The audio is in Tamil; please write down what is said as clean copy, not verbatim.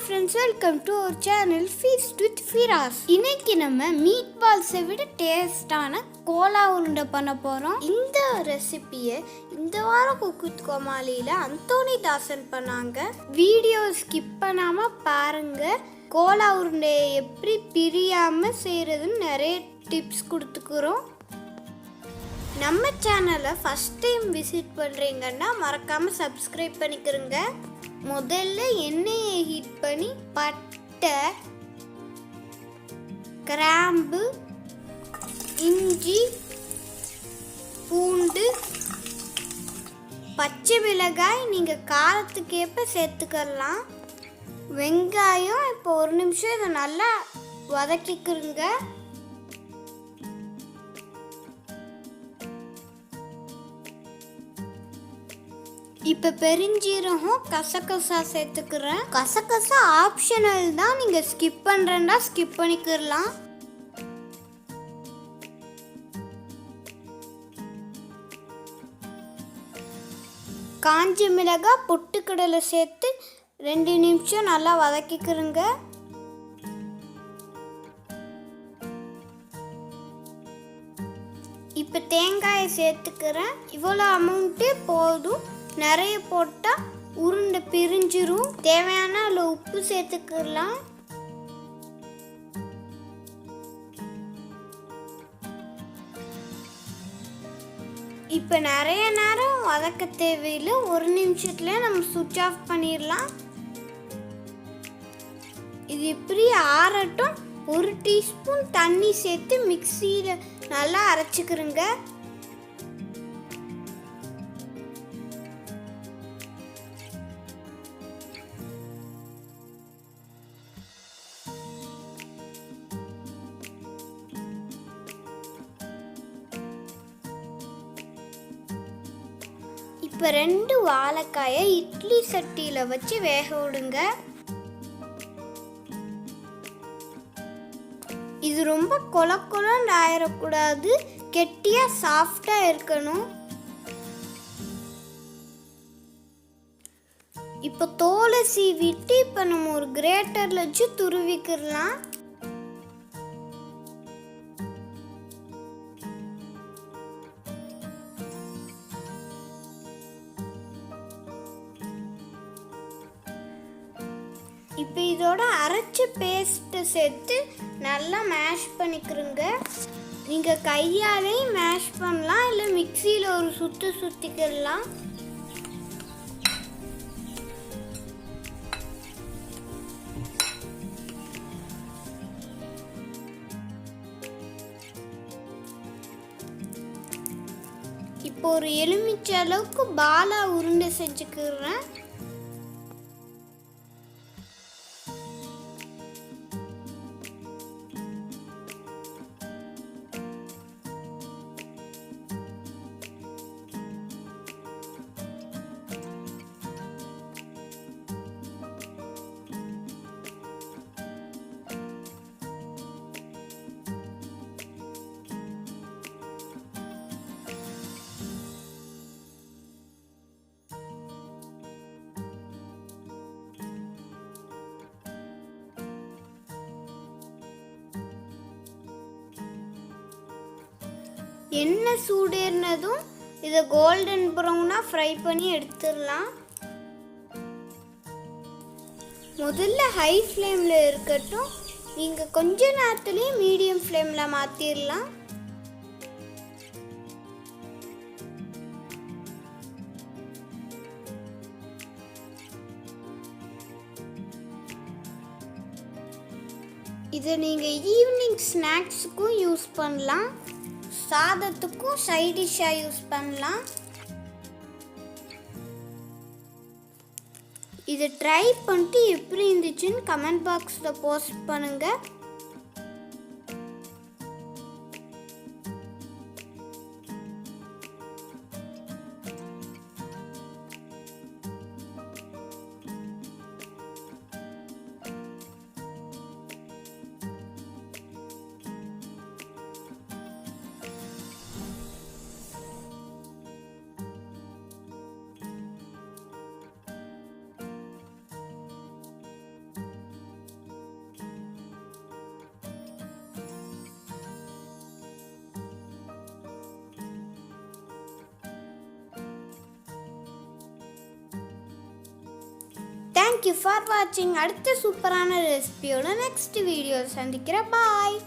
friends, welcome to our channel Feast with Firas. இன்னைக்கு நம்ம மீட் பால்ஸை விட டேஸ்டான கோலா உருண்டை பண்ண போறோம். இந்த ரெசிபியை இந்த வாரம் குக் வித் கோமாளியில அந்தோனி தாசன் பண்ணாங்க. வீடியோ ஸ்கிப் பண்ணாம பாருங்க. கோலா உருண்டையை எப்படி பிரியாம செய்யறதுன்னு நிறைய டிப்ஸ் கொடுத்துக்கிறோம். நம்ம சேனலை ஃபர்ஸ்ட் டைம் விசிட் பண்ணுறீங்கன்னா மறக்காமல் சப்ஸ்கிரைப் பண்ணிக்கிறோங்க. முதல்ல எண்ணெயை ஹீட் பண்ணி பட்டை, கிராம்பு, இஞ்சி, பூண்டு, பச்சை மிளகாய் நீங்கள் காரத்துக்கேற்ப சேர்த்துக்கலாம். வெங்காயம் இப்போ ஒரு நிமிஷம் இதை நல்லா வதக்கிக்கிறோங்க. இப்போ பெருஞ்சீரகம், கசகசா சேர்த்துக்கிறேன். கசகசா ஆப்ஷனல் தான், நீங்கள் ஸ்கிப் பண்ணுறேன்னா ஸ்கிப் பண்ணிக்கிறலாம். காஞ்ச மிளகாய், பொட்டுக்கடலை சேர்த்து 2 நிமிஷம் நல்லா வதக்கிக்கிறேங்க. இப்போ தேங்காயை சேர்த்துக்கிறேன். இவ்வளோ அமௌண்ட்டே போதும். நிறைய போட்டால் உருண்டை பிரிஞ்சிரும். தேவையான அதில் உப்பு சேர்த்துக்கலாம். இப்போ நிறைய நேரம் வதக்க தேவையில்லை. 1 நிமிஷத்துல நம்ம சுவிட்ச் ஆஃப் பண்ணிடலாம். இது இப்படி ஆறட்டும். 1 டீஸ்பூன் தண்ணி சேர்த்து மிக்சியில் நல்லா அரைச்சிக்கிறேங்க. இப்போ 2 வாழைக்காயை இட்லி சட்டியில் வச்சு வேக விடுங்க. இது ரொம்ப கொலன்னு ஆயிடக்கூடாது, கெட்டியாக சாஃப்டாக இருக்கணும். இப்போ தோலை சீவிட்டு இப்போ நம்ம ஒரு கிரேட்டரில் வச்சு துருவிக்கிடலாம். இப்போ இதோட அரைச்ச பேஸ்ட்டை சேர்த்து நல்லா மேஷ் பண்ணிக்கிறோங்க. நீங்கள் கையாலே மேஷ் பண்ணலாம், இல்லை மிக்சியில் ஒரு சுற்றிக்கலாம். இப்போ ஒரு எலுமிச்சை அளவுக்கு பாலா உருண்டை செஞ்சுக்கிறேன். எண்ணெய் சூடேறினதும் இதை கோல்டன் ப்ரௌனாக ஃப்ரை பண்ணி எடுத்துடலாம். முதல்ல ஹை ஃப்ளேமில் இருக்கட்டும். நீங்கள் கொஞ்ச நேரத்துலேயே மீடியம் ஃப்ளேமில் மாற்றிடலாம். இதை நீங்கள் ஈவினிங் ஸ்நாக்ஸுக்கும் யூஸ் பண்ணலாம், சாதத்துக்கும் சைட் டிஷ்ஷாக யூஸ் பண்ணலாம். இதை ட்ரை பண்ணிட்டு எப்படி இருந்துச்சுன்னு கமெண்ட் பாக்ஸில் போஸ்ட் பண்ணுங்கள். தேங்க்யூ ஃபார் வாட்சிங். அடுத்த சூப்பரான ரெசிபியோட நெக்ஸ்ட் வீடியோ சந்திக்கிறேன். பாய்.